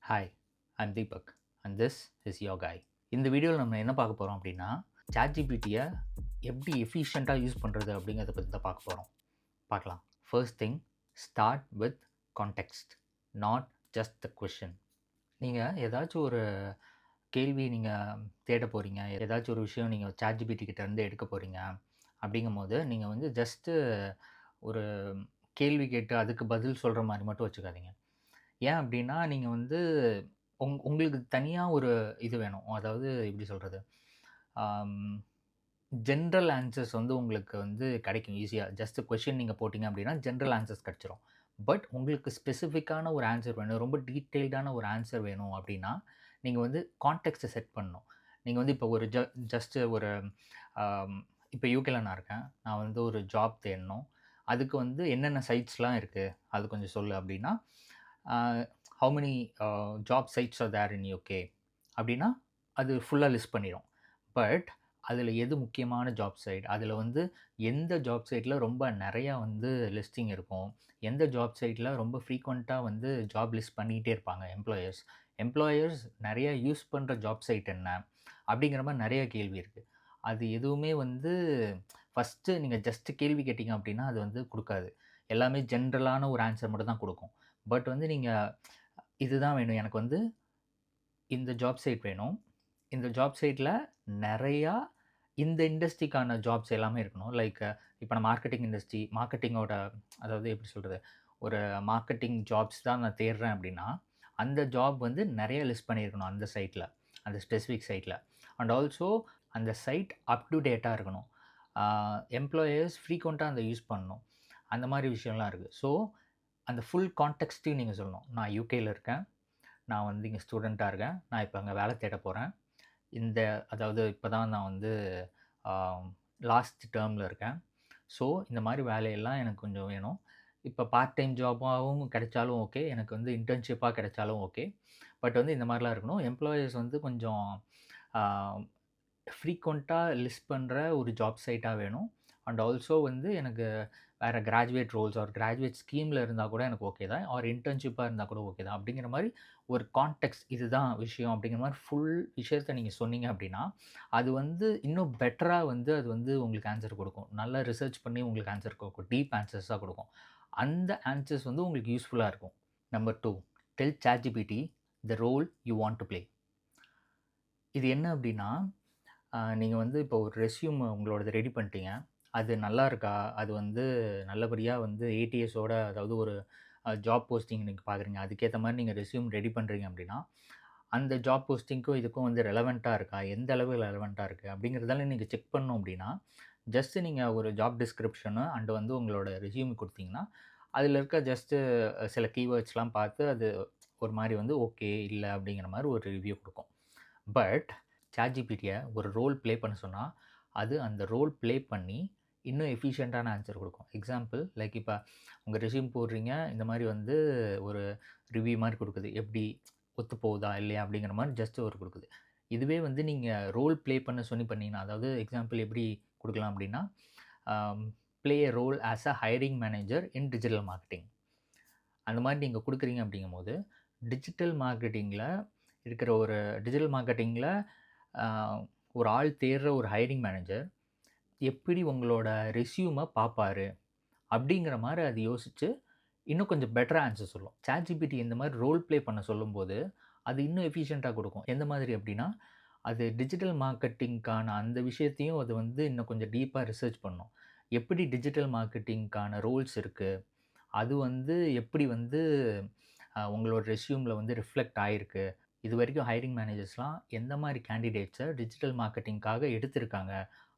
Hi, I'm Deepak and this is your guy. இந்த வீடியோவில் நம்ம என்ன பார்க்க போகிறோம் அப்படின்னா, சாட்ஜிபிடியை எப்படி எஃபிஷியண்ட்டாக யூஸ் பண்ணுறது அப்படிங்கிறத பற்றி தான் பார்க்க போகிறோம். பார்க்கலாம். First thing, start with context, not just the question. நீங்கள் ஏதாச்சும் ஒரு கேள்வி நீங்கள் தேட போகிறீங்க, ஏதாச்சும் ஒரு விஷயம் நீங்கள் சாட்ஜிபிடி கிட்ட இருந்து எடுக்க போகிறீங்க அப்படிங்கும்போது, நீங்கள் வந்து ஜஸ்ட்டு ஒரு கேள்வி கேட்டு அதுக்கு பதில் சொல்கிற மாதிரி மட்டும் வச்சுக்காதீங்க. ஏன் அப்டின்னா, நீங்க வந்து உங்களுக்கு தனியா ஒரு இது வேணும். அதாவது எப்படி சொல்றது? ஆம் ஜெனரல் ஆன்சர்ஸ் வந்து உங்களுக்கு வந்து கிடைக்கும் ஈஸியா. ஜஸ்ட் கொஸ்டின் நீங்க போட்டீங்க அப்டின்னா, ஜெனரல் ஆன்சர்ஸ் கிடைச்சிரும். பட் உங்களுக்கு ஸ்பெசிஃபிக்கான ஒரு ஆன்சர் வேணும். ரொம்ப டீட்டெயில்டான ஒரு ஆன்சர் வேணும் அப்டின்னா, நீங்க வந்து கான்டெக்ஸ்ட்ட செட் பண்ணணும். நீங்க வந்து இப்போ ஒரு ஜஸ்ட் ஒரு ஆம் இப்போ யுகேல நான் இருக்கேன். நான் வந்து ஒரு ஜாப் தேடணும். அதுக்கு வந்து என்னென்ன சைட்ஸ்லாம் இருக்கு? அது கொஞ்சம் சொல்லு அப்டின்னா, ah how many job sites are there in UK அப்டின்னா, அது ஃபுல்லா லிஸ்ட் பண்ணிரும். பட் அதில எது முக்கியமான ஜாப் சைட், அதில வந்து எந்த ஜாப் சைட்ல ரொம்ப நெறையா வந்து லிஸ்டிங் இருக்கும். எந்த ஜாப் சைட்ல ரொம்ப ஃப்ரீக்வென்ட்டா வந்து ஜாப் லிஸ்ட் பண்ணிக்கிட்டே இருப்பாங்க எம்ப்ளாயர்ஸ். எம்ப்ளாயர்ஸ் நெறைய யூஸ் பண்ற ஜாப் சைட் என்ன? அப்படிங்கிற மாரி நெறைய கேள்வி இருக்கு. அது எதுவுமே வந்து ஃபர்ஸ்ட்டு நீங்க ஜஸ்ட் கேள்வி கேட்டீங்க அப்படின்னா, அது வந்து குடுக்காது. எல்லாமே ஜெனரலான ஒரு ஆன்சர் மட்டும் தான் குடுக்கும். பட் வந்து நீங்க இதுதான் வேணும். எனக்கு வந்து இந்த ஜாப் சைட் வேணும். இந்த ஜாப் சைட்ல நெறையா இந்த இண்டஸ்ட்ரிக்கான ஜாப்ஸ் எல்லாமே இருக்கணும். லைக் இப்ப நான் மார்க்கெட்டிங் இண்டஸ்ட்ரி, மார்க்கெட்டிங்கோட அதாவது எப்படி சொல்றது? ஒரு மார்க்கெட்டிங் ஜாப்ஸ் தான் நான் தேடுறேன் அப்படின்னா, அந்த ஜாப் வந்து நெறைய லிஸ்ட் பண்ணியிருக்கணும் அந்த சைட்ல. அந்த ஸ்பெசிஃபிக் சைட்ல. அண்ட் ஆல்சோ அந்த சைட் அப் டு டேட்டா இருக்கணும். ஆ எம்ப்ளாயர்ஸ் ஃப்ரீக்வென்ட்டா அத யூஸ் பண்ணணும். அந்த மாரி விஷயம்லாம் இருக்கு. ஸோ, அந்த ஃபுல் கான்டெக்ஸ்ட்டையும் நீங்க சொல்லணும். நான் யுகேல இருக்கேன். நான் வந்து இங்க ஸ்டூடெண்ட்டா இருக்கேன். நான் இப்ப அங்க வேலை தேட போறேன். இந்த அதாவது இப்ப தான் நான் வந்து ஆ லாஸ்ட் டெர்ம்ல இருக்கேன். ஸோ, இந்த மாரி வேலையெல்லாம் எனக்கு கொஞ்சம் வேணும். இப்ப பார்ட் டைம் ஜாபாவும் கிடைச்சாலும் ஓகே. எனக்கு வந்து இன்டர்ன்ஷிப்பா கிடைச்சாலும் ஓகே. பட் வந்து இந்த மாரிலாம் இருக்கணும். எம்ப்ளாயர்ஸ் வந்து கொஞ்சம் ஆ ஃப்ரீக்வென்ட்டா லிஸ்ட் பண்ற ஒரு ஜாப் சைட்டா வேணும். அண்ட் ஆல்சோ வந்து எனக்கு வேற கிராஜுவேட் ரோல்ஸ் ஆர் கிராஜுவேட் ஸ்கீம்ல இருந்தா கூட எனக்கு ஓகே தான். ஆர் இன்டர்ன்ஷிப்பா இருந்தா கூட ஓகே தான். அப்படிங்கிற மாரி ஒரு கான்டெக்ஸ்ட் இதுதான் விஷயம் அப்படிங்கிற மாரி ஃபுல் விஷயத்த நீங்க சொன்னீங்க அப்படின்னா, அது வந்து இன்னும் பெட்டரா வந்து அது வந்து உங்களுக்கு ஆன்சர் குடுக்கும். நல்லா ரிசர்ச் பண்ணி உங்களுக்கு ஆன்சர் குடுக்கும். டீப் ஆன்சர்ஸா குடுக்கும். அந்த ஆன்சர்ஸ் வந்து உங்களுக்கு யூஸ்ஃபுல்லா இருக்கும். Number 2, tell ChatGPT the role you want to play. இது என்ன அப்படின்னா, நீங்க வந்து இப்போ ஒரு ரெஸ்யூம் உங்களோடது ரெடி பண்ணிட்டீங்க. அது நல்லா இருக்கா? அது வந்து நல்லபடியா வந்து ஏடிஎஸோட அதாவது ஒரு ஜாப் போஸ்டிங் நீங்க பார்க்குறீங்க. அதுக்கேத்த மாரி நீங்க ரெஸ்யூம் ரெடி பண்றீங்க அப்படின்னா, அந்த ஜாப் போஸ்டிங்க்கும் இதுக்கும் வந்து ரெலவென்ட்டா இருக்கா? எந்த அளவு ரெலவென்ட்டா இருக்கு? அப்படிங்கிறதெல்லாம் நீங்க செக் பண்ணணும் அப்படின்னா, ஜஸ்ட் நீங்க ஒரு ஜாப் டிஸ்கிரிப்ஷனு அண்ட் வந்து உங்களோட ரெஸ்யூம் குடுத்தீங்கன்னா, அதில இருக்க ஜஸ்ட்டு சில கீவேர்ட்ஸ்லாம் பார்த்து அது ஒரு மாரி வந்து ஓகே, இல்ல அப்படிங்கிற மாரி ஒரு ரிவ்யூ குடுக்கும். பட் ChatGPTய ஒரு ரோல் ப்ளே பண்ண சொன்னா, அது அந்த ரோல் ப்ளே பண்ணி, இன்னும் எஃபிஷியன்ட்டான ஆன்சர் குடுக்கும். எக்ஸாம்பிள் லைக் இப்ப உங்க ரெஸ்யூம் போடுறீங்க. இந்த மாரி வந்து ஒரு ரிவ்யூ மாரி குடுக்குது. எப்படி ஒத்து போகுதா? இல்லையா? அப்படிங்கிற மாரி ஜஸ்ட் ஒரு குடுக்குது. இதுவே வந்து நீங்க ரோல் ப்ளே பண்ண சொல்லி பண்ணீங்கன்னா, அதாவது எக்ஸாம்பிள் எப்படி குடுக்கலாம் அப்படின்னா, um "play a role as a hiring manager in digital marketing." அந்த மாரி நீங்க குடுக்குறீங்க அப்படிங்கும்போது, டிஜிட்டல் மார்க்கெட்டிங்ல இருக்கிற ஒரு டிஜிட்டல் மார்க்கெட்டிங்ல அ ஒரு ஆள் தேடுற ஒரு ஹைரிங் மேனேஜர் எப்படி உங்களோட ரெஸ்யூம பார்ப்பாரு? அப்படிங்கிற மாரி அது யோசிச்சு, இன்னும் கொஞ்சம் பெட்டரா ஆன்சர் சொல்லும். ChatGPT இந்த மாரி ரோல் ப்ளே பண்ண சொல்லும்போது, அது இன்னும் எஃபிஷியன்ட்டா குடுக்கும். எந்த மாதிரி அப்படின்னா, அது டிஜிட்டல் மார்க்கெட்டிங்க்கான அந்த விஷயத்தையும் அது வந்து இன்னும் கொஞ்சம் டீப்பா ரிசர்ச் பண்ணும். எப்படி டிஜிட்டல் மார்க்கெட்டிங்க்கான ரோல்ஸ் இருக்கு? அது வந்து எப்படி வந்து உங்களோட ரெஸ்யூம்ல வந்து ரிஃப்ளெக்ட் ஆயிருக்கு? இதுவரைக்கும் ஹைரிங் மேனேஜர்ஸ்லாம் எந்த மாரி கேண்டிடேட்ஸ டிஜிட்டல் மார்க்கெட்டிங்க்காக எடுத்திருக்காங்க?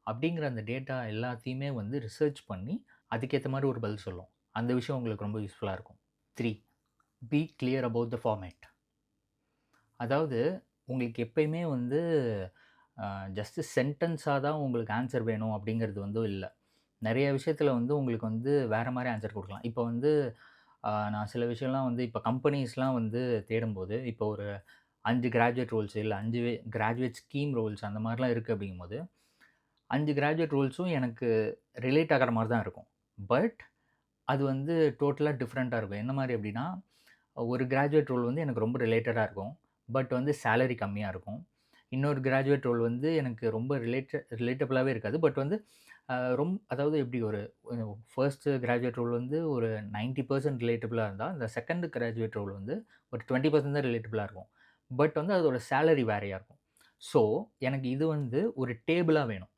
அப்படிங்கிற அந்த டேட்டா எல்லாத்தையுமே வந்து ரிசர்ச் பண்ணி, அதுக்கேத்த மாரி ஒரு பதில் சொல்லும். அந்த விஷயம் உங்களுக்கு ரொம்ப யூஸ்ஃபுல்லா இருக்கும். 3, B clear about the format. அதாவது உங்களுக்கு எப்பயுமே வந்து ஜஸ்ட் சென்டென்ஸா தான் உங்களுக்கு ஆன்சர் வேணும் அப்படிங்கிறது வந்து இல்ல. நெறைய விஷயத்துல வந்து உங்களுக்கு வந்து வேற மாரி ஆன்சர் குடுக்கலாம். இப்ப வந்து நான் சில விஷயம்லாம் வந்து இப்ப கம்பெனிஸ்லாம் வந்து தேடும்போது, இப்போ ஒரு 5 கிராஜுவேட் ரோல்ஸ் இல்ல 5 கிராஜுவேட் ஸ்கீம் ரோல்ஸ் அந்த மாரிலாம் இருக்கு அப்படிங்கும்போது, 5 கிராஜுவேட் ரோல்ஸும் எனக்கு ரிலேட் ஆகுற மாரி தான் இருக்கும். பட் அது வந்து டோட்டலா டிஃபரெண்ட்டா இருக்கும். என்ன மாரி அப்டின்னா, ஒரு கிராஜுவேட் ரோல் வந்து எனக்கு ரொம்ப ரிலேட்டடா இருக்கும். பட் வந்து சேலரி கம்மியா இருக்கும். இன்னொரு கிராஜுவேட் ரோல் வந்து எனக்கு ரொம்ப ரிலேட்டபிளாவே இருக்காது. பட் வந்து அதாவது எப்படி ஒரு ஃபர்ஸ்ட் கிராஜுவேட் ரோல் வந்து ஒரு 90% ரிலேட்டபிளா இருந்தா, இந்த செகண்ட் கிராஜுவேட் ரோல் வந்து ஒரு 20% தான் ரிலேட்டபிளா இருக்கும். பட் வந்து அதோட சேலரி வேறையா இருக்கும். ஸோ, எனக்கு இது வந்து ஒரு டேபிளா வேணும்.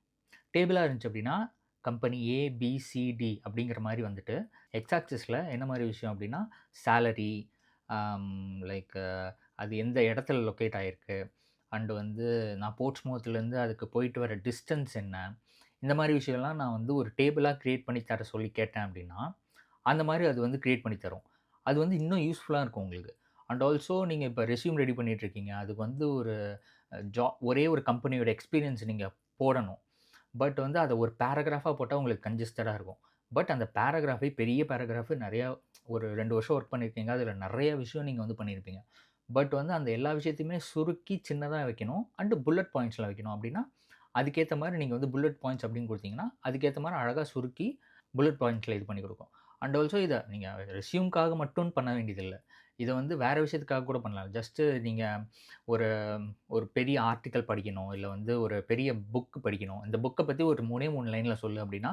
டேபிளா இருந்துச்சு அப்படின்னா, கம்பெனி ஏ, பி, சி, டி அப்படிங்கிற மாரி வந்துட்டு, எக்ஸ் ஆக்சிஸ்ல என்ன மாரி விஷயம் அப்படின்னா, சேலரி, லைக் அது எந்த இடத்துல லொக்கேட் ஆயிருக்கு, அண்ட் வந்து நான் போர்ட்ஸ்மவுத்லேருந்து அதுக்கு போயிட்டு வர டிஸ்டன்ஸ் என்ன, இந்த மாரி விஷயம்லாம் நான் வந்து ஒரு டேபிளா கிரியேட் பண்ணி தர சொல்லி கேட்டேன் அப்படின்னா, அந்த மாரி அது வந்து கிரியேட் பண்ணி தரும். அது வந்து இன்னும் யூஸ்ஃபுல்லா இருக்கும் உங்களுக்கு. அண்ட் ஆல்சோ நீங்க இப்ப ரெஸ்யூம் ரெடி பண்ணிட்டு இருக்கீங்க. அதுக்கு வந்து ஒரு ஒரே ஒரு கம்பெனியோட எக்ஸ்பீரியன்ஸ் நீங்க போடணும். பட் வந்து அத ஒரு பேராகிராஃபா போட்டா உங்களுக்கு கன்ஜஸ்டடா இருக்கும். பட் அந்த பேராகிராஃபே பெரிய பேராகிராஃப் நெறையா ஒரு 2 வருஷம் ஒர்க் பண்ணியிருக்கீங்க. அதில நெறைய விஷயம் நீங்க வந்து பண்ணியிருப்பீங்க. பட் வந்து அந்த எல்லா விஷயத்தையுமே சுருக்கி சின்னதா வைக்கணும். அண்ட் புல்லட் பாயிண்ட்ஸ்ல வைக்கணும் அப்டின்னா, அதுக்கேத்த மாரி நீங்க வந்து புல்லட் பாயிண்ட்ஸ் அப்டின்னு குடுத்தீங்கன்னா, அதுக்கேத்த மாரி அழகா சுருக்கி புல்லட் பாயிண்ட்ஸ்ல இது பண்ணி குடுக்கும். அண்ட் ஆல்சோ இத நீங்க ரெஸ்யூம்க்காக மட்டும் பண்ண வேண்டியதில்ல. இத வந்து வேற விஷயத்துக்காக கூட பண்ணலாம். ஜஸ்ட் நீங்க ஒரு ஒரு பெரிய ஆர்டிக்கிள் படிக்கணும். இல்ல வந்து ஒரு பெரிய புக் படிக்கணும். இந்த புக்க பத்தி ஒரு 3 லைன்ல சொல்லு அப்டின்னா,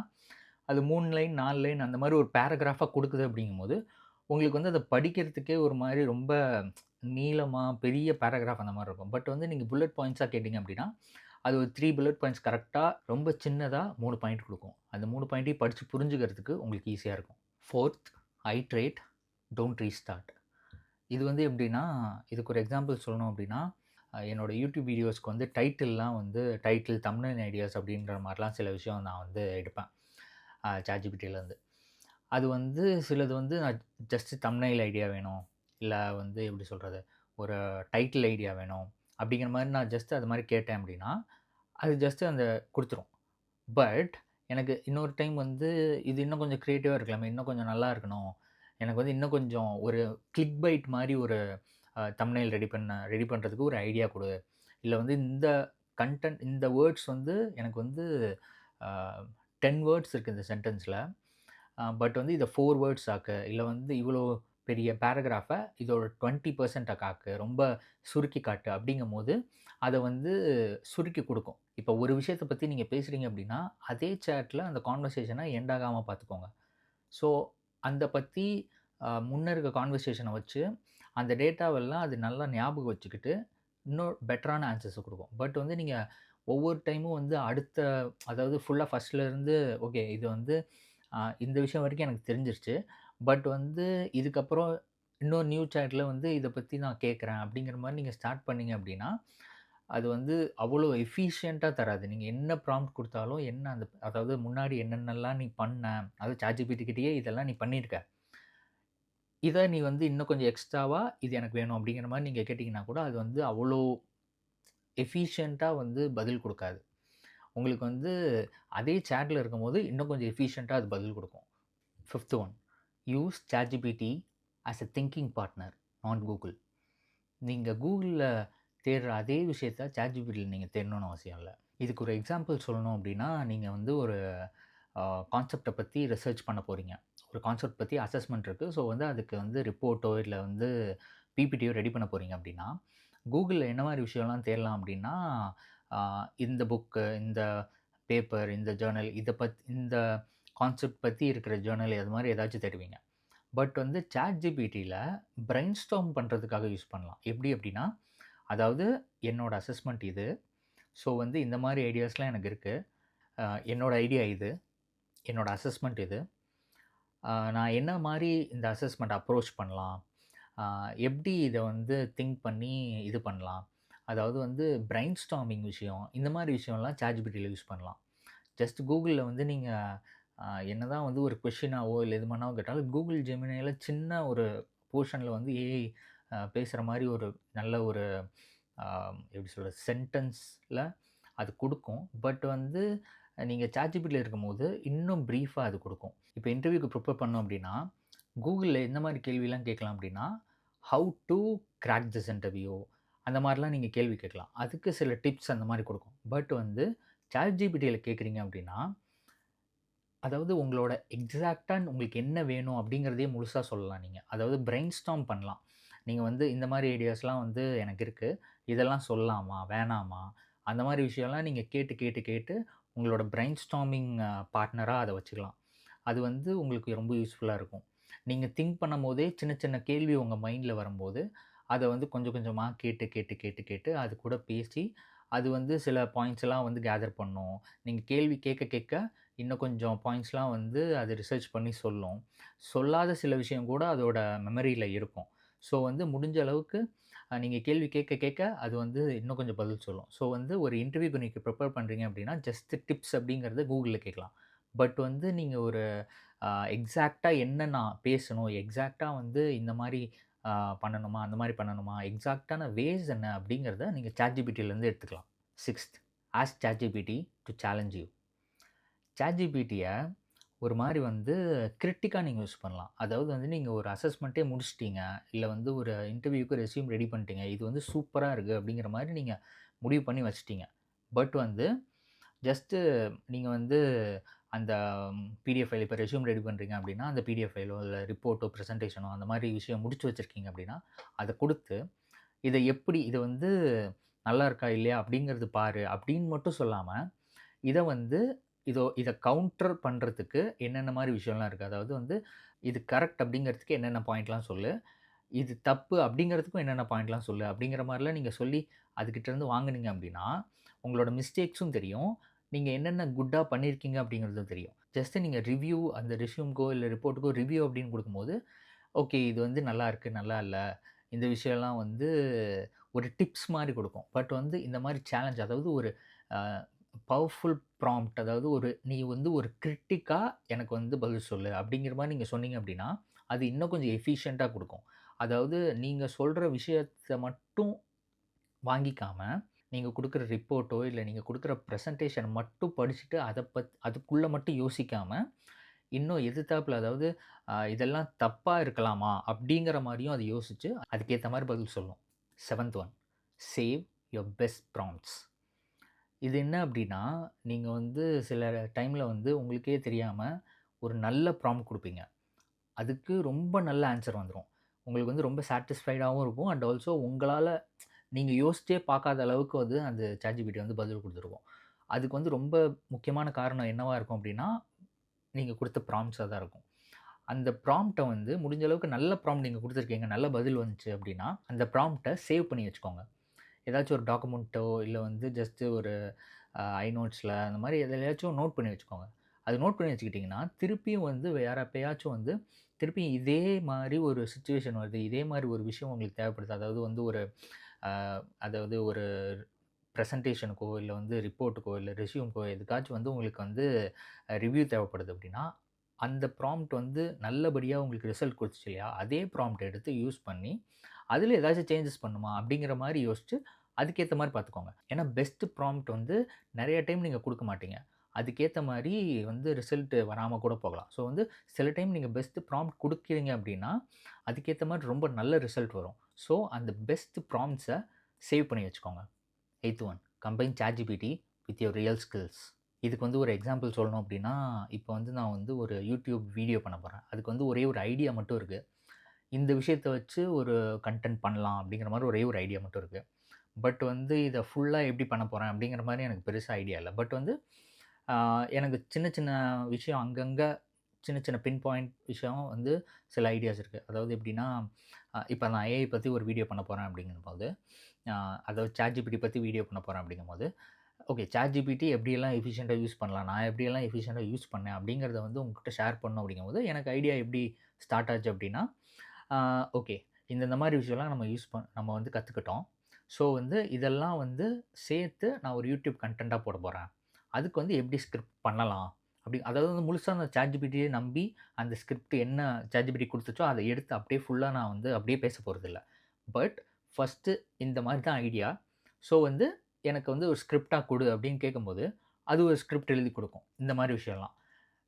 அது 3 லைன், 4 லைன் அந்த மாரி ஒரு பேராகிராஃபா குடுக்குது அப்படிங்கும்போது, உங்களுக்கு வந்து அத படிக்கிறதுக்கே ஒரு மாரி ரொம்ப நீளமா, பெரிய பேராகிராஃப் அந்த மாரி இருக்கும். பட் வந்து நீங்க புல்லட் பாயிண்ட்ஸா கேட்டீங்க அப்படின்னா, அது ஒரு 3 புல்லட் பாயிண்ட்ஸ் கரெக்ட்டா ரொம்ப சின்னதா 3 பாயிண்ட் குடுக்கும். அந்த 3 பாயிண்ட்டையும் படிச்சு புரிஞ்சுக்கிறதுக்கு உங்களுக்கு ஈஸியா இருக்கும். 4த் ஐட்ரேட், டோன்ட் ரீஸ்டார்ட். இது வந்து எப்படின்னா, இதுக்கு ஒரு எக்ஸாம்பிள் சொல்லணும் அப்படின்னா, என்னோட யூடியூப் வீடியோஸ்க்கு வந்து டைட்டில்லாம் வந்து டைட்டில், தம்ப்நெயில் ஐடியாஸ் அப்படின்ற மாரிலாம் சில விஷயம் நான் வந்து எடுப்பேன். ChatGPTலேருந்து. அது வந்து சிலது வந்து நான் ஜஸ்ட் தம்ப்நெயில் ஐடியா வேணும். இல்ல வந்து எப்படி சொல்றது? ஒரு டைட்டில் ஐடியா வேணும். அப்படிங்கிற மாரி நான் ஜஸ்ட் அது மாரி கேட்டேன் அப்படின்னா, அது ஜஸ்ட் அந்த குடுத்துரும். பட் எனக்கு இன்னொரு டைம் வந்து இது இன்னும் கொஞ்சம் கிரியேட்டிவா இருக்கலாமே, இன்னும் கொஞ்சம் நல்லா இருக்கணும். எனக்கு வந்து இன்னும் கொஞ்சம் ஒரு கிளிக் பைட் மாரி ஒரு தம்ப்நெயில் ரெடி பண்றதுக்கு ஒரு ஐடியா குடு. இல்ல வந்து இந்த இந்த வேர்ட்ஸ் வந்து எனக்கு வந்து அ 10 வேர்ட்ஸ் இருக்கு இந்த சென்டென்ஸ்ல. பட் வந்து இத 4 வேர்ட்ஸ் ஆக்கு. இல்ல வந்து இவ்வளோ பெரிய பேராகிராஃப இதோட 20% ஆக்கு. ரொம்ப சுருக்கி காட்டு. அப்படிங்கும்போது, அத வந்து சுருக்கி குடுக்கும். இப்ப ஒரு விஷயத்த பத்தி நீங்க பேசுறீங்க அப்படின்னா, அதே சேட்ல அந்த கான்வர்சேஷன எண்ட் ஆகாம பார்த்துக்கோங்க. ஸோ, அந்த பத்தி முன்ன இருக்க கான்வர்சேஷன வச்சு, அந்த டேட்டாவெல்லாம் அது நல்லா ஞாபகம் வச்சுக்கிட்டு, இன்னும் பெட்டரான ஆன்சர்ஸ குடுக்கும். பட் வந்து நீங்க ஒவ்வொரு டைமும் வந்து அடுத்த அதாவது ஃபுல்லா ஃபர்ஸ்ட்லருந்து ஓகே இது வந்து இந்த விஷயம் வரைக்கும் எனக்கு தெரிஞ்சிருச்சு. பட் வந்து இதுக்கப்புறம் இன்னொரு நியூ சேட்ல வந்து இத பத்தி நான் கேட்கிறேன் அப்படிங்கிற மாரி நீங்க ஸ்டார்ட் பண்ணீங்க அப்படின்னா, அது வந்து அவ்வளோ எஃபிஷியன்ட்டா தராது. நீங்க என்ன ப்ராம்ப்ட் குடுத்தாலும், என்ன அந்த அதாவது முன்னாடி என்னென்னலாம் நீ பண்ண, அதாவது ChatGPT கிட்டயே இதெல்லாம் நீ பண்ணியிருக்க. இத நீ வந்து இன்னும் கொஞ்சம் எக்ஸ்ட்ராவா இது எனக்கு வேணும் அப்படிங்கிற மாரி நீங்க கேட்டீங்கன்னா கூட, அது வந்து அவ்வளோ எஃபிஷியன்ட்டா வந்து பதில் குடுக்காது. உங்களுக்கு வந்து அதே சேட்ல இருக்கும்போது, இன்னும் கொஞ்சம் எஃபிஷியன்ட்டா அது பதில் குடுக்கும். Fifth one use ChatGPT as a thinking partner, not Google. நீங்க Googleல தேடுற அதே விஷயத்த ChatGPTல நீங்க தேடணும்னு அவசியம் இல்ல. இதுக்கு ஒரு எக்ஸாம்பிள் சொல்லணும் அப்டின்னா, நீங்க வந்து ஒரு கான்செப்ட்ட பத்தி ரிசர்ச் பண்ண போறீங்க. ஒரு கான்செப்ட் பத்தி அசஸ்மென்ட் இருக்கு. ஸோ வந்து அதுக்கு வந்து ரிப்போர்ட்டோ, இல்ல வந்து பிபிடியோ ரெடி பண்ண போறீங்க அப்டின்னா, Googleல என்ன மாரி விஷயம்லாம் தேடலாம் அப்டின்னா, அ இந்த புக்கு, இந்த பேப்பர், இந்த ஜர்னல் இந்த கான்செப்ட் பத்தி இருக்கிற ஜர்னல் அது மாரி ஏதாச்சும் தேடுவீங்க. பட் வந்து ChatGPTல பிரெயின் ஸ்டார்ம் பண்றதுக்காக யூஸ் பண்ணலாம். எப்படி அப்படின்னா, அதாவது என்னோட அசஸ்மென்ட் இது. ஸோ வந்து இந்த மாரி ஐடியாஸ்லாம் எனக்கு இருக்கு. அ என்னோட ஐடியா இது. என்னோட அசஸ்மென்ட் இது. நான் என்ன மாரி இந்த அசஸ்மென்ட் அப்ரோச் பண்ணலாம்? அ எப்படி இத வந்து திங்க் பண்ணி இது பண்ணலாம்? அதாவது வந்து பிரெயின் ஸ்டார்மிங் விஷயம், இந்த மாரி விஷயம்லாம் ChatGPTல யூஸ் பண்ணலாம். ஜஸ்ட் Googleல வந்து நீங்க என்னதான் வந்து ஒரு கொஸ்டினாவோ, இல்ல எது வேணாவோ கேட்டாலும், Google Geminiல சின்ன ஒரு போர்ஷன்ல வந்து ஏஐ பேசுற மாரி ஒரு நல்ல ஒரு அ எப்படி சொல்றது? சென்டென்ஸ்ல அது குடுக்கும். பட் வந்து நீங்க ChatGPTல இருக்கும்போது, இன்னும் பிரீஃபா அது குடுக்கும். இப்ப இன்டர்வியூக்கு ப்ரிப்பேர் பண்ணோம் அப்டின்னா, Googleல எந்த மாரி கேள்விலாம் கேட்கலாம் அப்டின்னா, "how to crack this interview?" அந்த மாரிலாம் நீங்க கேள்வி கேட்கலாம். அதுக்கு சில டிப்ஸ் அந்த மாரி குடுக்கும். பட் வந்து ChatGPTல கேட்குறீங்க அப்டின்னா, அதாவது உங்களோட எக்ஸாக்ட்டா உங்களுக்கு என்ன வேணும் அப்படிங்கிறதையே முழுசா சொல்லலாம் நீங்க. அதாவது பிரெயின் ஸ்டார்ம் பண்ணலாம். நீங்க வந்து இந்த மாரி ஐடியாஸ்லாம் வந்து எனக்கு இருக்கு. இதெல்லாம் சொல்லலாமா? வேணாமா? அந்த மாரி விஷயம்லாம் நீங்க கேட்டு, கேட்டு, கேட்டு உங்களோட பிரெயின் ஸ்டார்மிங் பார்ட்னரா அத வச்சுக்கலாம். அது வந்து உங்களுக்கு ரொம்ப யூஸ்ஃபுல்லா இருக்கும். நீங்க திங்க் பண்ணும்போதே சின்ன, சின்ன கேள்வி உங்க மைண்ட்ல வரும்போது, அத வந்து கொஞ்சம் கொஞ்சமா கேட்டு, கேட்டு, கேட்டு, கேட்டு அது கூட பேசி, அது வந்து சில பாயிண்ட்ஸ்லாம் வந்து கேதர் பண்ணும். நீங்க கேள்வி கேட்க, கேட்க இன்னும் கொஞ்சம் பாயிண்ட்ஸ்லாம் வந்து அது ரிசர்ச் பண்ணி சொல்லும். சொல்லாத சில விஷயம் கூட அதோட மெமரியில இருக்கும். ஸோ வந்து முடிஞ்ச அளவுக்கு நீங்க கேள்வி கேட்க, கேட்க அது வந்து இன்னும் கொஞ்சம் பதில் சொல்லும். ஸோ வந்து ஒரு இன்டர்வியூக்கு நீங்க ப்ரிப்பேர் பண்றீங்க அப்படின்னா, ஜஸ்ட் டிப்ஸ் அப்படிங்கிறத Googleல கேட்கலாம். பட் வந்து நீங்க ஒரு எக்ஸாக்ட்டா என்ன நான் பேசணும், எக்ஸாக்ட்டா வந்து இந்த மாரி அ பண்ணணுமா, அந்த மாரி பண்ணணுமா, எக்ஸாக்ட்டான வேஸ் என்ன அப்படிங்கிறத நீங்க ChatGPTலேருந்து எடுத்துக்கலாம். 6த் ask ChatGPT to challenge you. ChatGPTய ஒரு மாரி வந்து கிரிட்டிக்கா நீங்க யூஸ் பண்ணலாம். அதாவது வந்து நீங்க ஒரு அசஸ்மென்ட்டே முடிச்சுட்டீங்க. இல்ல வந்து ஒரு இன்டர்வியூக்கு ரெஸ்யூம் ரெடி பண்ணிட்டீங்க. இது வந்து சூப்பரா இருக்கு அப்படிங்கிற மாரி நீங்க முடிவு பண்ணி வச்சுட்டீங்க. பட் வந்து ஜஸ்ட்டு நீங்க வந்து அந்த பிடிஎஃப் ஃபைல் இப்போ ரெஸ்யூம் ரெடி பண்றீங்க அப்படின்னா, அந்த பிடிஎஃப் ஃபைலோ, இல்ல ரிப்போர்ட்டோ, பிரசன்டேஷனோ அந்த மாரி விஷயம் முடிச்சு வச்சிருக்கீங்க அப்படின்னா, அத குடுத்து, இத எப்படி இத வந்து நல்லா இருக்கா, இல்லையா அப்படிங்கிறது பாரு அப்படின்னு மட்டும் சொல்லாம, இத வந்து இத கவுண்டர் பண்றதுக்கு என்னென்ன மாரி விஷயம்லாம் இருக்கு. அதாவது வந்து இது கரெக்ட் அப்படிங்கிறதுக்கு என்னென்ன பாயிண்ட்லாம் சொல்லு. இது தப்பு அப்படிங்கிறதுக்கும் என்னென்ன பாயிண்ட்லாம் சொல்லு. அப்படிங்கிற மாரிலாம் நீங்க சொல்லி அதுகிட்டருந்து வாங்குனீங்க அப்படின்னா, உங்களோட மிஸ்டேக்ஸும் தெரியும். நீங்க என்னென்ன குட்டா பண்ணியிருக்கீங்க அப்படிங்கிறதும் தெரியும். ஜஸ்ட் நீங்க ரிவ்யூ அந்த ரெஸ்யூம்க்கோ, இல்ல ரிப்போர்ட்டுக்கோ ரிவ்யூ அப்படின்னு குடுக்கும்போது, ஓகே இது வந்து நல்லா இருக்கு, நல்லா இல்ல. இந்த விஷயம்லாம் வந்து ஒரு டிப்ஸ் மாரி குடுக்கும். பட் வந்து இந்த மாரி சேலஞ்ச் அதாவது ஒரு அ பவர்ஃபுல் ப்ராம்ப்ட் அதாவது நீ வந்து ஒரு கிரிட்டிக்கா எனக்கு வந்து பதில் சொல்லு அப்படிங்கிற மாரி நீங்க சொன்னீங்க அப்படின்னா, அது இன்னும் கொஞ்சம் எஃபிஷியன்ட்டா குடுக்கும். அதாவது நீங்க சொல்ற விஷயத்த மட்டும் வாங்கிக்காம, நீங்க குடுக்குற ரிப்போர்ட்டோ, இல்ல நீங்க குடுக்குற பிரசன்டேஷன் மட்டும் படிச்சுட்டு அதுக்குள்ள மட்டும் யோசிக்காம, இன்னும் எதிர்த்தாப்புல அதாவது இதெல்லாம் தப்பா இருக்கலாமா? அப்படிங்கிற மாரியும் அது யோசிச்சு, அதுக்கேத்த மாரி பதில் சொல்லும். 7த் one save your best prompts. இது என்ன அப்படின்னா, நீங்க வந்து சில டைம்ல வந்து உங்களுக்கே தெரியாம ஒரு நல்ல ப்ராம்ப்ட் குடுப்பீங்க. அதுக்கு ரொம்ப நல்ல ஆன்சர் வந்துரும். உங்களுக்கு வந்து ரொம்ப சாட்டிஸ்ஃபைடாவும் இருக்கும். அண்ட் ஆல்சோ உங்களால நீங்க யோசிச்சே பார்க்காத அளவுக்கு வந்து அந்த ChatGPT வந்து பதில் குடுத்துருக்கும். அதுக்கு வந்து ரொம்ப முக்கியமான காரணம் என்னவா இருக்கும் அப்டின்னா, நீங்க குடுத்த ப்ராம்ப்ட்ஸா தான் இருக்கும். அந்த ப்ராம்ப்ட்ட வந்து முடிஞ்ச அளவுக்கு நல்ல ப்ராம்ப்ட் நீங்க குடுத்துருக்கீங்க, நல்ல பதில் வந்துச்சு அப்டின்னா, அந்த ப்ராம்ப்ட்ட சேவ் பண்ணி வச்சுக்கோங்க. ஏதாச்சும் ஒரு டாக்குமெண்ட்டோ, இல்ல வந்து ஜஸ்ட் ஒரு ஐநோட்ஸ்ல அந்த மாரி எதுலயாச்சும் நோட் பண்ணி வச்சுக்கோங்க. அது நோட் பண்ணி வச்சுக்கிட்டீங்கன்னா, திருப்பியும் வந்து வேற எப்பயாச்சும் வந்து திருப்பியும் இதே மாரி ஒரு சிச்சுவேஷன் வருது. இதே மாரி ஒரு விஷயம் உங்களுக்கு தேவைப்படுது. அதாவது வந்து ஒரு அ அதாவது ஒரு பிரசன்டேஷனுக்கோ, இல்ல வந்து ரிப்போர்ட்டுக்கோ, இல்ல ரெஸ்யூம்க்கோ எதுக்காச்சும் வந்து உங்களுக்கு வந்து ரிவ்யூ தேவைப்படுது அப்டின்னா, அந்த ப்ராம்ப்ட் வந்து நல்லபடியா உங்களுக்கு ரிசல்ட் குடுத்துச்சு இல்லையா? அதே ப்ராம்ப்ட் எடுத்து யூஸ் பண்ணி, அதில ஏதாச்சும் சேஞ்சஸ் பண்ணுமா? அப்படிங்கிற மாரி யோசிச்சு, அதுக்கேத்த மாரி பார்த்துக்கோங்க. ஏன்னா பெஸ்ட் ப்ராம்ப்ட் வந்து நெறைய டைம் நீங்க குடுக்க மாட்டீங்க. அதுக்கேத்த மாரி வந்து ரிசல்ட் வராம கூட போகலாம். ஸோ வந்து சில டைம் நீங்க பெஸ்ட் ப்ராம்ப்ட் குடுக்கிறீங்க அப்படின்னா, அதுக்கேத்த மாரி ரொம்ப நல்ல ரிசல்ட் வரும். ஸோ அந்த பெஸ்ட் ப்ராம்ப்ட்ஸ சேவ் பண்ணி வச்சுக்கோங்க. Eighth one combine ChatGPT with your real skills. இதுக்கு வந்து ஒரு எக்ஸாம்பிள் சொல்லணும் அப்படின்னா, இப்போ வந்து நான் வந்து ஒரு யூடியூப் வீடியோ பண்ண போறேன். அதுக்கு வந்து ஒரே ஒரு ஐடியா மட்டும் இருக்கு. இந்த விஷயத்த வச்சு ஒரு கன்டென்ட் பண்ணலாம் அப்படிங்கிற மாரி ஒரே ஒரு ஐடியா மட்டும் இருக்கு. பட் வந்து இத ஃபுல்லா எப்படி பண்ண போறேன் அப்படிங்கிற மாரி எனக்கு பெருசா ஐடியா இல்ல. பட் வந்து ஆ எனக்கு சின்ன சின்ன விஷயம் அங்கங்க சின்ன சின்ன பின் பாயிண்ட் விஷயம் வந்து சில ஐடியாஸ் இருக்கு. அதாவது எப்படின்னா, இப்ப நான் ஏஐ பத்தி ஒரு வீடியோ பண்ண போறேன் அப்படிங்கும்போது, அ அதாவது ChatGPT பத்தி வீடியோ பண்ண போறேன் அப்படிங்கும்போது, ஓகே ChatGPT எப்படியெல்லாம் எஃபிஷியன்ட்டா யூஸ் பண்ணலாம்? நான் எப்படியெல்லாம் எஃபிஷியன்ட்டா யூஸ் பண்ணேன் அப்படிங்கிறத வந்து உங்ககிட்ட ஷேர் பண்ணணும் அப்படிங்கும்போது, எனக்கு ஐடியா எப்படி ஸ்டார்ட் ஆச்சு அப்படின்னா, ஆ ஓகே இந்த மாரி விஷயம்லாம் நம்ம வந்து கத்துக்கிட்டோம். ஸோ வந்து இதெல்லாம் வந்து சேர்த்து நான் ஒரு யூடியூப் கன்டென்ட்டா போட போறேன். அதுக்கு வந்து எப்படி ஸ்கிரிப்ட் பண்ணலாம்? அதாவது வந்து முழுசா அந்த ChatGPTயே நம்பி அந்த ஸ்கிரிப்ட் என்ன ChatGPT குடுத்துச்சோ, அத எடுத்து அப்படியே ஃபுல்லா நான் வந்து அப்படியே பேச போறதில்ல. பட் ஃபர்ஸ்ட்டு இந்த மாரி தான் ஐடியா. ஸோ வந்து எனக்கு வந்து ஒரு ஸ்கிரிப்ட்டா குடு அப்படின்னு கேட்கும்போது, அது ஒரு ஸ்கிரிப்ட் எழுதி குடுக்கும். இந்த மாரி விஷயம்லாம்.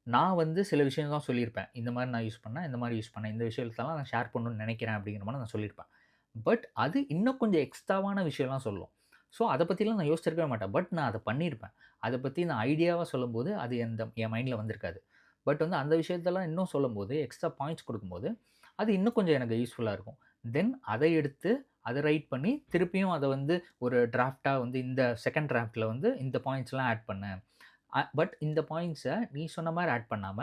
நான் வந்து சில விஷயம் தான் சொல்லியிருப்பேன். இந்த மாரி நான் யூஸ் பண்ணேன், இந்த மாரி யூஸ் பண்ணேன். இந்த விஷயத்தலாம் நான் ஷேர் பண்ணணும்னு நெனைக்கிறேன் அப்படிங்கிற மாரி நான் சொல்லியிருப்பேன். பட் அது இன்னும் கொஞ்சம் எக்ஸ்ட்ராவான விஷயம்லாம் சொல்லும். ஸோ அத பத்திலாம் நான் யோசிச்சிருக்கவே மாட்டேன். பட் நான் அத பண்ணியிருப்பேன். அத பத்தி நான் ஐடியாவா சொல்லும்போது, அது என் மைண்ட்ல வந்திருக்காது. பட் வந்து அந்த விஷயத்தெல்லாம் இன்னும் சொல்லும்போது, எக்ஸ்ட்ரா பாயிண்ட்ஸ் குடுக்கும்போது, அது இன்னும் கொஞ்சம் எனக்கு யூஸ்ஃபுல்லா இருக்கும். தென் அதை எடுத்து, அத ரைட் பண்ணி, திருப்பியும் அத வந்து ஒரு டிராஃப்ட்டா வந்து இந்த செகண்ட் டிராஃப்ட்ல வந்து இந்த பாயிண்ட்ஸ்லாம் ஆட் பண்ணு. பட் இந்த பாயிண்ட்ஸ நீ சொன்ன மாரி ஆட் பண்ணாம,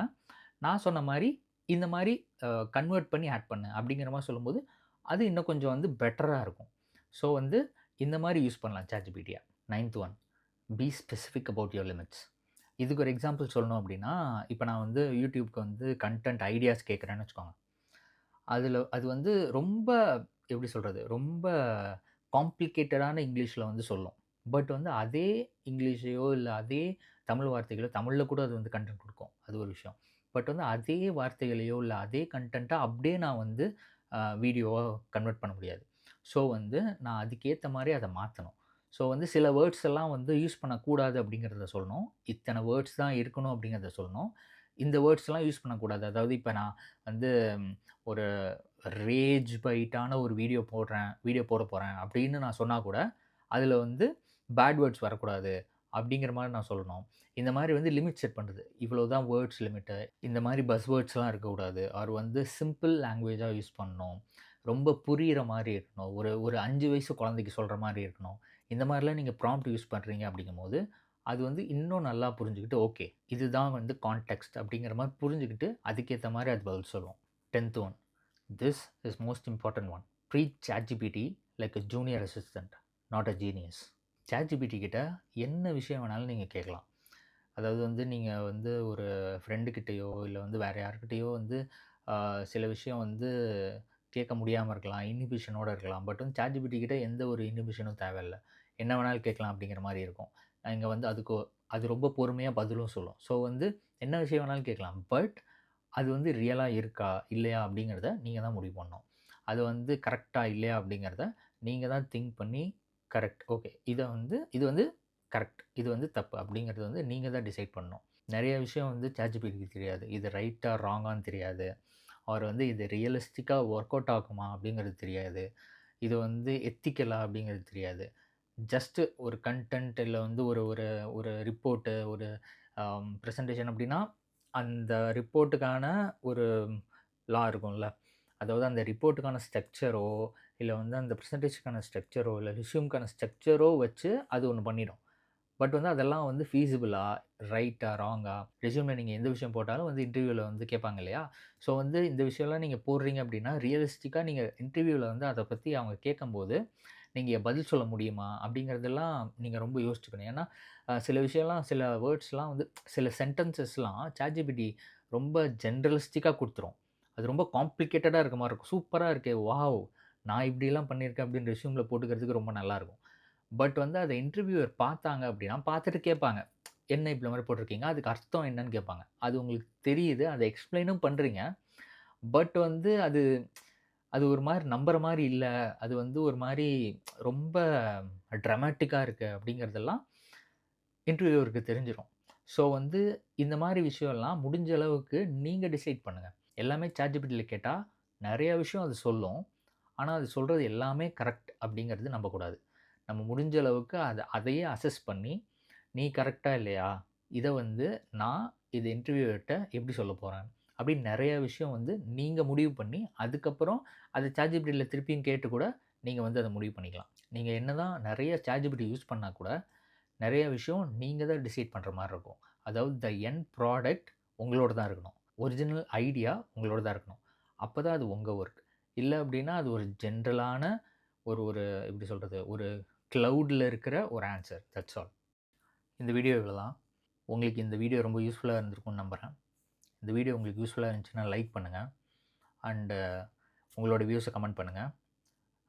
நான் சொன்ன மாரி இந்த மாரி கன்வெர்ட் பண்ணி ஆட் பண்ணு அப்படிங்கிற மாரி சொல்லும்போது, அது இன்னும் கொஞ்சம் வந்து பெட்டரா இருக்கும். ஸோ வந்து இந்த மாரி யூஸ் பண்ணலாம் ChatGPTய. 9த் one be specific about your limits. இதுக்கு ஒரு எக்ஸாம்பிள் சொல்லணும் அப்படின்னா, இப்ப நான் வந்து YouTubeக்கு வந்து கன்டென்ட் ஐடியாஸ் கேட்குறேன்னு வச்சுக்கோங்க. அது வந்து ரொம்ப எப்படி சொல்றது? ரொம்ப காம்ப்ளிகேட்டடான இங்கிலீஷ்ல வந்து சொல்லும். பட் வந்து அதே இங்கிலீஷையோ, இல்ல அதே தமிழ் வார்த்தைகளோ தமிழ்ல கூட அது வந்து கன்டென்ட் குடுக்கும். அது ஒரு விஷயம். பட் வந்து அதே வார்த்தைகளையோ, இல்ல அதே கன்டென்ட்ட அப்படியே நான் வந்து வீடியோவா கன்வெர்ட் பண்ண முடியாது. ஸோ வந்து நான் அதுக்கேத்த மாரி அத மாத்தணும். ஸோ வந்து சில வேர்ட்ஸ் எல்லாம் வந்து யூஸ் பண்ணக்கூடாது அப்படிங்கிறத சொல்லணும். இத்தன வேர்ட்ஸ் தான் இருக்கணும் அப்படிங்கிறத சொல்லணும். இந்த வேர்ட்ஸ்லாம் யூஸ் பண்ணக்கூடாது. அதாவது இப்ப நான் வந்து ஒரு ரேஜ் பைட்டான ஒரு வீடியோ போட போறேன் அப்படின்னு நான் சொன்னா கூட, அதில வந்து பேட் வேர்ட்ஸ் வரக்கூடாது. அப்படிங்கிற மாரி நான் சொல்லணும். இந்த மாரி வந்து லிமிட் செட் பண்றது. இவ்வளோ தான் வேர்ட்ஸ் லிமிட்டு. இந்த மாரி பஸ் வேர்ட்ஸ்லாம் இருக்கக்கூடாது. ஆர் வந்து சிம்பிள் லாங்குவேஜா யூஸ் பண்ணணும். ரொம்ப புரியிற மாரி இருக்கணும். ஒரு ஒரு 5 வயசு குழந்தைக்கு சொல்ற மாரி இருக்கணும். இந்த மாரிலாம் நீங்க ப்ராம்ப்ட் யூஸ் பண்றீங்க அப்படிங்கும்போது, அது வந்து இன்னும் நல்லா புரிஞ்சுகிட்டு, ஓகே. இதுதான் வந்து கான்டெக்ஸ்ட் அப்படிங்கிற மாரி புரிஞ்சுகிட்டு, அதுக்கேத்த மாரி அது பதில் சொல்லும். 10th one. This is most important one. Treat ChatGPT like a junior assistant, not a genius. ChatGPT கிட்ட என்ன விஷயம் வேணாலும் நீங்க கேட்கலாம். அதாவது வந்து நீங்க வந்து ஒரு ஃப்ரெண்டு கிட்டயோ, இல்ல வந்து வேற யார்கிட்டயோ வந்து சில விஷயம் வந்து கேட்க முடியாம இருக்கலாம். இன்ஹிபிஷனோட இருக்கலாம். பட் வந்து ChatGPT கிட்ட எந்த ஒரு இன்ஹிபிஷனும் தேவையில்ல. என்ன வேணாலும் கேட்கலாம் அப்படிங்கிற மாரி இருக்கும். இங்க வந்து அது ரொம்ப பொறுமையா பதிலும் சொல்லும். ஸோ வந்து என்ன விஷயம் வேணாலும் கேட்கலாம். பட் அது வந்து ரியலா இருக்கா? இல்லையா? அப்படிங்கிறத நீங்க தான் முடிவு பண்ணணும். அது வந்து கரெக்ட்டா? இல்லையா? அப்படிங்கிறத நீங்க தான் திங்க் பண்ணி கரெக்ட். ஓகே. இது வந்து கரெக்ட். இது வந்து தப்பு. அப்படிங்கிறத வந்து நீங்க தான் டிசைட் பண்ணணும். நெறைய விஷயம் வந்து ChatGPTக்கு தெரியாது. இது ரைட்டா? ராங்கான்னு தெரியாது. ஆர் வந்து இது ரியலிஸ்டிக்கா ஒர்க் அவுட் ஆகுமா? அப்படிங்கிறது தெரியாது. இது வந்து எத்திக்கலா? அப்படிங்கிறது தெரியாது. ஜஸ்ட் ஒரு கன்டென்ட் இல்ல வந்து ஒரு ஒரு ஒரு ரிப்போர்ட்டு, ஒரு பிரசன்டேஷன் அப்படின்னா, அந்த ரிப்போர்ட்டுக்கான ஒரு இருக்கும்ல. அதாவது அந்த ரிப்போர்ட்டுக்கான ஸ்ட்ரக்சரோ, இல்ல வந்து அந்த பிரசன்டேஷனுக்கான ஸ்ட்ரக்சரோ, இல்ல ரெஸ்யூம்க்கான ஸ்ட்ரக்சரோ வச்சு அது ஒண்ணு பண்ணிடும். பட் வந்து அதெல்லாம் வந்து ஃபீசிபிளா? ரைட்டா? ராங்கா? ரெஸ்யூம்ல நீங்க எந்த விஷயம் போட்டாலும் வந்து இன்டர்வியூல வந்து கேட்பாங்க இல்லையா? ஸோ வந்து இந்த விஷயம்லாம் நீங்க போடுறீங்க அப்படின்னா, ரியலிஸ்டிக்கா நீங்க இன்டர்வியூல வந்து அத பத்தி அவங்க கேட்கும்போது, நீங்க பதில் சொல்ல முடியுமா? அப்படிங்கிறதெல்லாம் நீங்க ரொம்ப யோசிச்சுக்கணும். ஏன்னா, சில விஷயம்லாம் சில வேர்ட்ஸ்லாம் வந்து சில சென்டென்சஸ்லாம் ChatGPT ரொம்ப ஜெனரலிஸ்டிக்கா குடுத்துரும். அது ரொம்ப காம்ப்ளிகேட்டடா இருக்க மாரி இருக்கும். சூப்பரா இருக்கே! வாவ்! நான் இப்படிலாம் பண்ணியிருக்கேன் அப்படின்னு ரெஸ்யூம்ல போட்டுக்கிறதுக்கு ரொம்ப நல்லாருக்கும். பட் வந்து அத இன்டர்வியூவர் பார்த்தாங்க அப்படின்னா, பார்த்துட்டு கேட்பாங்க. என்ன இப்படி மாரி போட்டிருக்கீங்க? அதுக்கு அர்த்தம் என்னன்னு கேட்பாங்க. அது உங்களுக்கு தெரியுது. அத எக்ஸ்ப்ளைனும் பண்றீங்க. பட் வந்து அது அது ஒரு மாரி நம்புற மாரி இல்ல. அது வந்து ஒரு மாரி ரொம்ப ட்ரமாட்டிக்கா இருக்கு அப்படிங்கிறதெல்லாம் இன்டர்வியூவருக்கு தெரிஞ்சிரும். ஸோ வந்து இந்த மாரி விஷயம்லாம் முடிஞ்ச அளவுக்கு நீங்க டிசைட் பண்ணுங்க. எல்லாமே ChatGPTல கேட்டா நெறைய விஷயம் அது சொல்லும். ஆனா, அது சொல்றது எல்லாமே கரெக்ட் அப்படிங்கிறது நம்பக்கூடாது. நம்ம முடிஞ்ச அளவுக்கு அதையே அசஸ் பண்ணி, நீ கரெக்ட்டா இல்லையா? இத வந்து நான் இது இன்டர்வியூவர்ட்ட எப்படி சொல்லப் போறேன்? அப்படின்னு நெறைய விஷயம் வந்து நீங்க முடிவு பண்ணி, அதுக்கப்புறம் அத ChatGPTல திருப்பியும் கேட்டு கூட நீங்க வந்து அத முடிவு பண்ணிக்கலாம். நீங்க என்னதான் நெறைய ChatGPT யூஸ் பண்ணா கூட, நெறைய விஷயம் நீங்க தான் டிசைட் பண்ற மாரி இருக்கும். அதாவது எண்ட் ப்ராடக்ட் உங்களோட தான் இருக்கணும். ஒரிஜினல் ஐடியா உங்களோட தான் இருக்கணும். அப்பதான் அது உங்க வொர்க். இல்ல அப்டின்னா, அது ஒரு ஜென்ரலான ஒரு ஒரு எப்படி சொல்றது? ஒரு கிளவுட்ல இருக்கிற ஒரு ஆன்ஸர். That's all. இந்த வீடியோ இவ்வளதான். உங்களுக்கு இந்த வீடியோ ரொம்ப யூஸ்ஃபுல்லா இருந்திருக்கும்னு நம்புறேன். இந்த வீடியோ உங்களுக்கு யூஸ்ஃபுல்லா இருந்துச்சுன்னா லைக் பண்ணுங்க. அண்ட் உங்களோட வியூஸ கமெண்ட் பண்ணுங்க.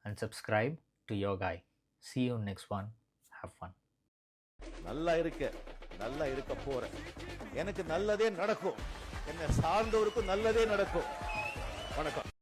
அண்ட் சப்ஸ்கிரைப் டூ யோர் காய். See you next one. Have fun. நல்லா இருக்க, நல்லா இருக்க போறேன். எனக்கு நல்லதே நடக்கும். என்னை சார்ந்தவருக்கும் நல்லதே நடக்கும். வணக்கம்.